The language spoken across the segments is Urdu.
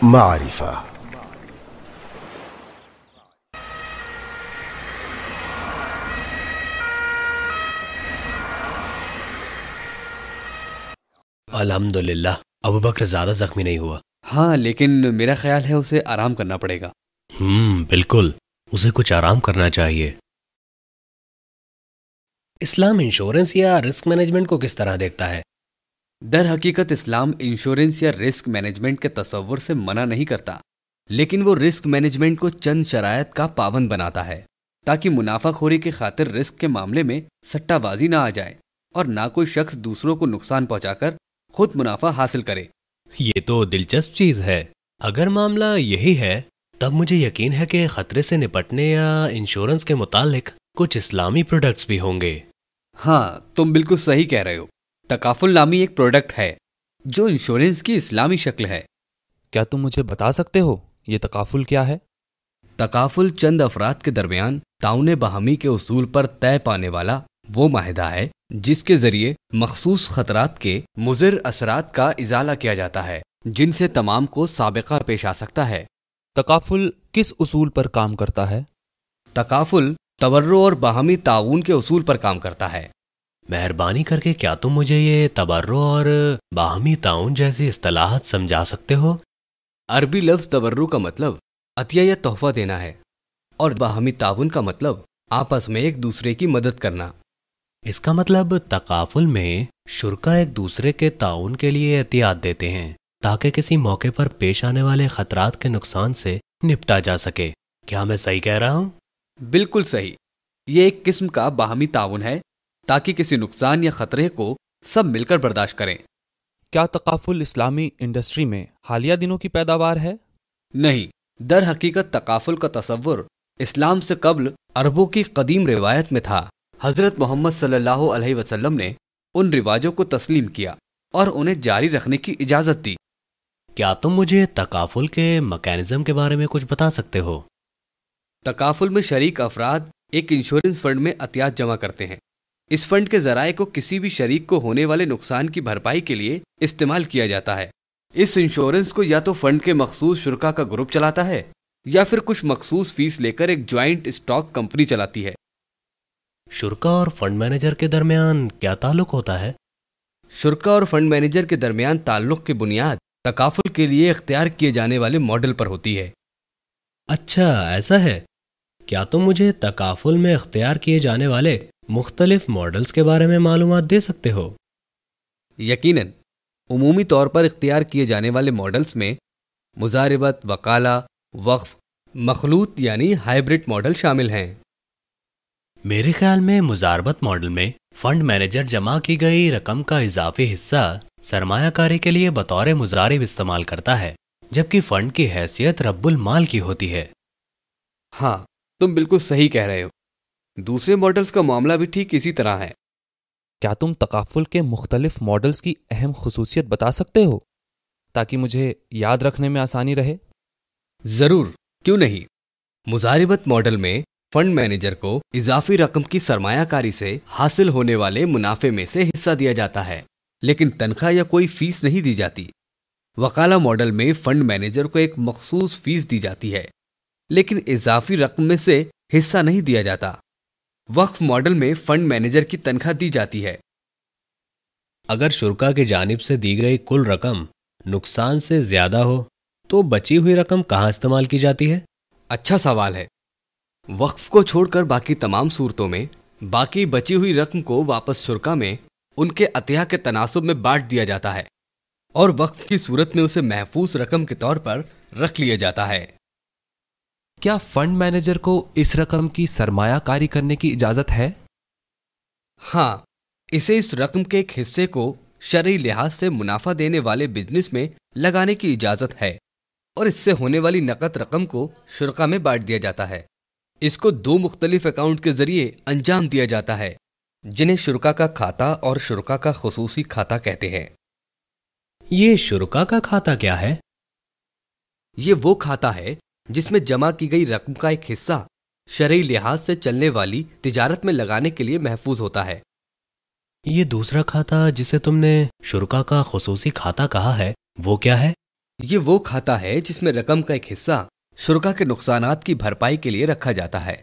معرفة. الحمدللہ ابو بکر زیادہ زخمی نہیں ہوا. ہاں لیکن میرا خیال ہے اسے آرام کرنا پڑے گا. بالکل اسے کچھ آرام کرنا چاہیے. اسلام انشورنس یا رسک مینجمنٹ کو کس طرح دیکھتا ہے؟ در حقیقت اسلام انشورنس یا رسک مینجمنٹ کے تصور سے منع نہیں کرتا، لیکن وہ رسک مینجمنٹ کو چند شرائط کا پابند بناتا ہے تاکہ منافع خوری کی خاطر رسک کے معاملے میں سٹہ بازی نہ آ جائے اور نہ کوئی شخص دوسروں کو نقصان پہنچا کر خود منافع حاصل کرے. یہ تو دلچسپ چیز ہے. اگر معاملہ یہی ہے تب مجھے یقین ہے کہ خطرے سے نپٹنے یا انشورنس کے متعلق کچھ اسلامی پروڈکٹس بھی ہوں گے. ہاں تم بالکل صحیح کہہ رہے ہو. تکافل نامی ایک پروڈکٹ ہے جو انشورنس کی اسلامی شکل ہے. کیا تم مجھے بتا سکتے ہو یہ تکافل کیا ہے؟ تکافل چند افراد کے درمیان تعاون باہمی کے اصول پر طے پانے والا وہ معاہدہ ہے جس کے ذریعے مخصوص خطرات کے مضر اثرات کا ازالہ کیا جاتا ہے جن سے تمام کو سابقہ پیش آ سکتا ہے. تکافل کس اصول پر کام کرتا ہے؟ تکافل تبرع اور باہمی تعاون کے اصول پر کام کرتا ہے. مہربانی کر کے کیا تم مجھے یہ تبرع اور باہمی تعاون جیسی اصطلاحات سمجھا سکتے ہو؟ عربی لفظ تبرع کا مطلب عطیہ یا تحفہ دینا ہے اور باہمی تعاون کا مطلب آپس میں ایک دوسرے کی مدد کرنا. اس کا مطلب تکافل میں شرکا ایک دوسرے کے تعاون کے لیے احتیاط دیتے ہیں تاکہ کسی موقع پر پیش آنے والے خطرات کے نقصان سے نپٹا جا سکے. کیا میں صحیح کہہ رہا ہوں؟ بالکل صحیح. یہ ایک قسم کا باہمی تعاون ہے تاکہ کسی نقصان یا خطرے کو سب مل کر برداشت کریں. کیا تکافل اسلامی انڈسٹری میں حالیہ دنوں کی پیداوار ہے؟ نہیں، در حقیقت تکافل کا تصور اسلام سے قبل عربوں کی قدیم روایت میں تھا. حضرت محمد صلی اللہ علیہ وسلم نے ان رواجوں کو تسلیم کیا اور انہیں جاری رکھنے کی اجازت دی. کیا تم مجھے تکافل کے میکانزم کے بارے میں کچھ بتا سکتے ہو؟ تکافل میں شریک افراد ایک انشورنس فنڈ میں عطیات جمع کرتے ہیں. اس فنڈ کے ذرائع کو کسی بھی شریک کو ہونے والے نقصان کی بھرپائی کے لیے استعمال کیا جاتا ہے. اس انشورنس کو یا تو فنڈ کے مخصوص شرکا کا گروپ چلاتا ہے یا پھر کچھ مخصوص فیس لے کر ایک جوائنٹ اسٹاک کمپنی چلاتی ہے. شرکا اور فنڈ مینیجر کے درمیان کیا تعلق ہوتا ہے؟ شرکا اور فنڈ مینیجر کے درمیان تعلق کی بنیاد تکافل کے لیے اختیار کیے جانے والے ماڈل پر ہوتی ہے. اچھا ایسا ہے. کیا تم مجھے تکافل میں اختیار کیے جانے والے مختلف ماڈلز کے بارے میں معلومات دے سکتے ہو؟ یقیناً. عمومی طور پر اختیار کیے جانے والے ماڈلز میں مضاربت، وکالہ، وقف، مخلوط یعنی ہائبرڈ ماڈل شامل ہیں. میرے خیال میں مضاربت ماڈل میں فنڈ مینیجر جمع کی گئی رقم کا اضافی حصہ سرمایہ کاری کے لیے بطور مضارب استعمال کرتا ہے جبکہ فنڈ کی حیثیت رب المال کی ہوتی ہے. ہاں تم بالکل صحیح کہہ رہے ہو. دوسرے ماڈلز کا معاملہ بھی ٹھیک اسی طرح ہے. کیا تم تکافل کے مختلف ماڈلز کی اہم خصوصیت بتا سکتے ہو تاکہ مجھے یاد رکھنے میں آسانی رہے؟ ضرور، کیوں نہیں. مضاربت ماڈل میں فنڈ مینیجر کو اضافی رقم کی سرمایہ کاری سے حاصل ہونے والے منافع میں سے حصہ دیا جاتا ہے لیکن تنخواہ یا کوئی فیس نہیں دی جاتی. وکالہ ماڈل میں فنڈ مینیجر کو ایک مخصوص فیس دی جاتی ہے لیکن اضافی رقم میں سے حصہ نہیں دیا جاتا. وقف ماڈل میں فنڈ مینیجر کی تنخواہ دی جاتی ہے. اگر شرکا کی جانب سے دی گئی کل رقم نقصان سے زیادہ ہو تو بچی ہوئی رقم کہاں استعمال کی جاتی ہے؟ اچھا سوال ہے. وقف کو چھوڑ کر باقی تمام صورتوں میں باقی بچی ہوئی رقم کو واپس شرکا میں ان کے عطیہ کے تناسب میں بانٹ دیا جاتا ہے اور وقف کی صورت میں اسے محفوظ رقم کے طور پر رکھ لیا جاتا ہے. کیا فنڈ مینیجر کو اس رقم کی سرمایہ کاری کرنے کی اجازت ہے؟ ہاں، اسے اس رقم کے ایک حصے کو شرعی لحاظ سے منافع دینے والے بزنس میں لگانے کی اجازت ہے اور اس سے ہونے والی نقد رقم کو شرکا میں بانٹ دیا جاتا ہے. اس کو 2 مختلف اکاؤنٹ کے ذریعے انجام دیا جاتا ہے جنہیں شرکا کا کھاتہ اور شرکا کا خصوصی کھاتہ کہتے ہیں. یہ شرکا کا کھاتہ کیا ہے؟ یہ وہ کھاتہ ہے جس میں جمع کی گئی رقم کا ایک حصہ شرعی لحاظ سے چلنے والی تجارت میں لگانے کے لیے محفوظ ہوتا ہے. یہ دوسرا کھاتہ جسے تم نے شرکا کا خصوصی کھاتہ کہا ہے وہ کیا ہے؟ یہ وہ کھاتا ہے جس میں رقم کا ایک حصہ شرکا کے نقصانات کی بھرپائی کے لیے رکھا جاتا ہے۔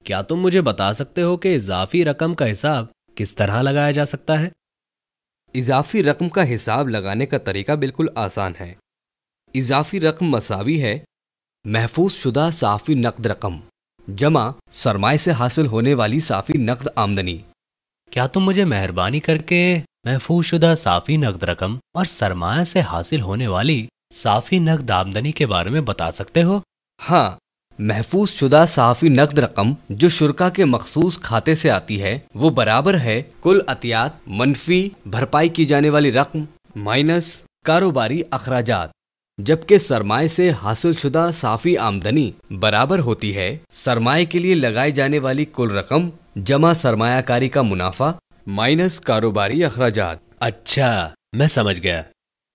کیا تم مجھے بتا سکتے ہو کہ اضافی رقم کا حساب کس طرح لگایا جا سکتا ہے؟ اضافی رقم کا حساب لگانے کا طریقہ بالکل آسان ہے۔ اضافی رقم مساوی ہے محفوظ شدہ صافی نقد رقم جمع سرمائے سے حاصل ہونے والی صافی نقد آمدنی۔ کیا تم مجھے مہربانی کر کے محفوظ شدہ صافی نقد رقم اور سرمایہ سے حاصل ہونے والی صافی نقد آمدنی کے بارے میں بتا سکتے ہو؟ ہاں، محفوظ شدہ صافی نقد رقم جو شرکا کے مخصوص کھاتے سے آتی ہے وہ برابر ہے کل عطیات منفی بھرپائی کی جانے والی رقم مائنس کاروباری اخراجات، جبکہ سرمائے سے حاصل شدہ صافی آمدنی برابر ہوتی ہے سرمائے کے لیے لگائی جانے والی کل رقم جمع سرمایہ کاری کا منافع مائنس کاروباری اخراجات۔ اچھا، میں سمجھ گیا۔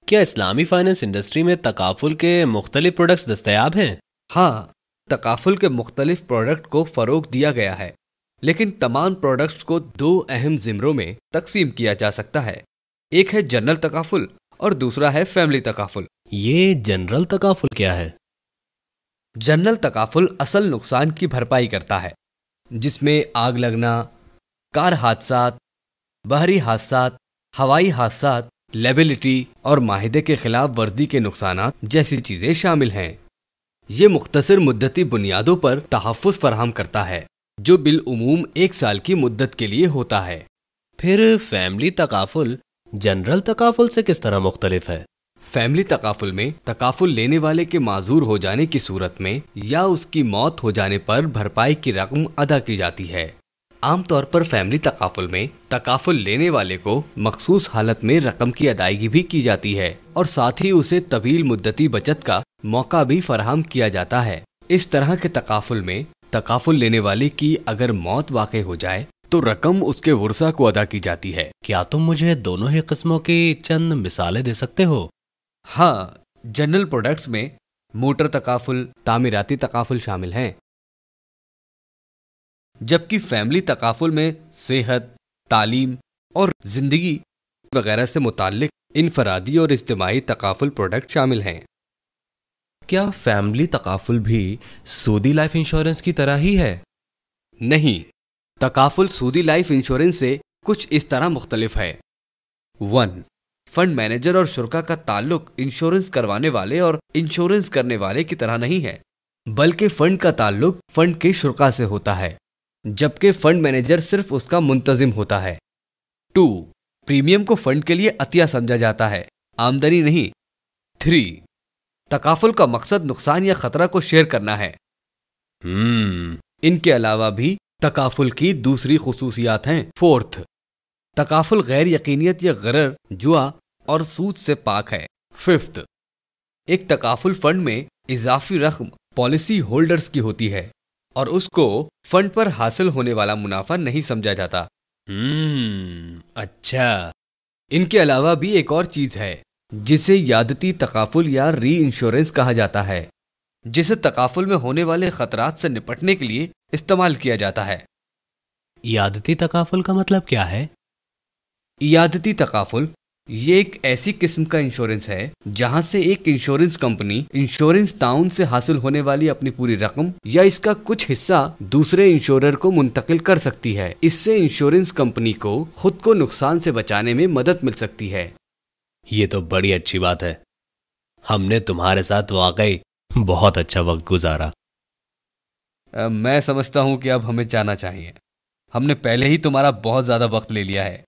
کیا اسلامی فائنانس انڈسٹری میں تکافل کے مختلف پروڈکٹس دستیاب ہیں؟ ہاں، تکافل کے مختلف پروڈکٹ کو فروغ دیا گیا ہے، لیکن تمام پروڈکٹس کو دو اہم زمروں میں تقسیم کیا جا سکتا ہے۔ ایک ہے جنرل تکافل اور دوسرا ہے فیملی تکافل۔ یہ جنرل تکافل کیا ہے؟ جنرل تکافل اصل نقصان کی بھرپائی کرتا ہے، جس میں آگ لگنا، کار حادثات، بحری حادثات، ہوائی حادثات، لیبلٹی اور معاہدے کے خلاف ورزی کے نقصانات جیسی چیزیں شامل ہیں۔ یہ مختصر مدتی بنیادوں پر تحفظ فراہم کرتا ہے جو بالعموم 1 سال کی مدت کے لیے ہوتا ہے۔ پھر فیملی تکافل جنرل تکافل سے کس طرح مختلف ہے؟ فیملی تکافل میں تکافل لینے والے کے معذور ہو جانے کی صورت میں یا اس کی موت ہو جانے پر بھرپائی کی رقم ادا کی جاتی ہے۔ عام طور پر فیملی تکافل میں تکافل لینے والے کو مخصوص حالت میں رقم کی ادائیگی بھی کی جاتی ہے اور ساتھ ہی اسے طویل مدتی بچت کا موقع بھی فراہم کیا جاتا ہے۔ اس طرح کے تکافل میں تکافل لینے والے کی اگر موت واقع ہو جائے تو رقم اس کے ورثاء کو ادا کی جاتی ہے۔ کیا تم مجھے دونوں ہی قسموں کی چند مثالیں دے سکتے ہو؟ ہاں، جنرل پروڈکٹس میں موٹر تکافل، تعمیراتی تکافل شامل ہیں، جبکہ فیملی تکافل میں صحت، تعلیم اور زندگی وغیرہ سے متعلق انفرادی اور اجتماعی تکافل پروڈکٹ شامل ہیں۔ کیا فیملی تکافل بھی سودی لائف انشورنس کی طرح ہی ہے؟ نہیں، تکافل سودی لائف انشورنس سے کچھ اس طرح مختلف ہے۔ 1. فنڈ مینیجر اور شرکا کا تعلق انشورنس کروانے والے اور انشورنس کرنے والے کی طرح نہیں ہے، بلکہ فنڈ کا تعلق فنڈ کے شرکا سے ہوتا ہے، جبکہ فنڈ مینیجر صرف اس کا منتظم ہوتا ہے۔ 2. پریمیم کو فنڈ کے لیے عطیہ سمجھا جاتا ہے، آمدنی نہیں۔ 3. تکافل کا مقصد نقصان یا خطرہ کو شیئر کرنا ہے۔ ان کے علاوہ بھی تکافل کی دوسری خصوصیات ہیں۔ 4. تکافل غیر یقینیت یا غرر، جوا اور سود سے پاک ہے۔ 5. ایک تکافل فنڈ میں اضافی رقم پالیسی ہولڈرز کی ہوتی ہے اور اس کو فنڈ پر حاصل ہونے والا منافع نہیں سمجھا جاتا۔ اچھا۔ ان کے علاوہ بھی ایک اور چیز ہے جسے یادتی تکافل یا ری انشورنس کہا جاتا ہے، جسے تکافل میں ہونے والے خطرات سے نپٹنے کے لیے استعمال کیا جاتا ہے۔ یادتی تکافل کا مطلب کیا ہے؟ یادتی تکافل یہ ایک ایسی قسم کا انشورنس ہے جہاں سے ایک انشورنس کمپنی انشورنس تعاون سے حاصل ہونے والی اپنی پوری رقم یا اس کا کچھ حصہ دوسرے انشورر کو منتقل کر سکتی ہے۔ اس سے انشورنس کمپنی کو خود کو نقصان سے بچانے میں مدد مل سکتی ہے۔ یہ تو بڑی اچھی بات ہے۔ ہم نے تمہارے ساتھ واقعی بہت اچھا وقت گزارا۔ میں سمجھتا ہوں کہ اب ہمیں جانا چاہیے، ہم نے پہلے ہی تمہارا بہت زیادہ وقت لے لیا ہے۔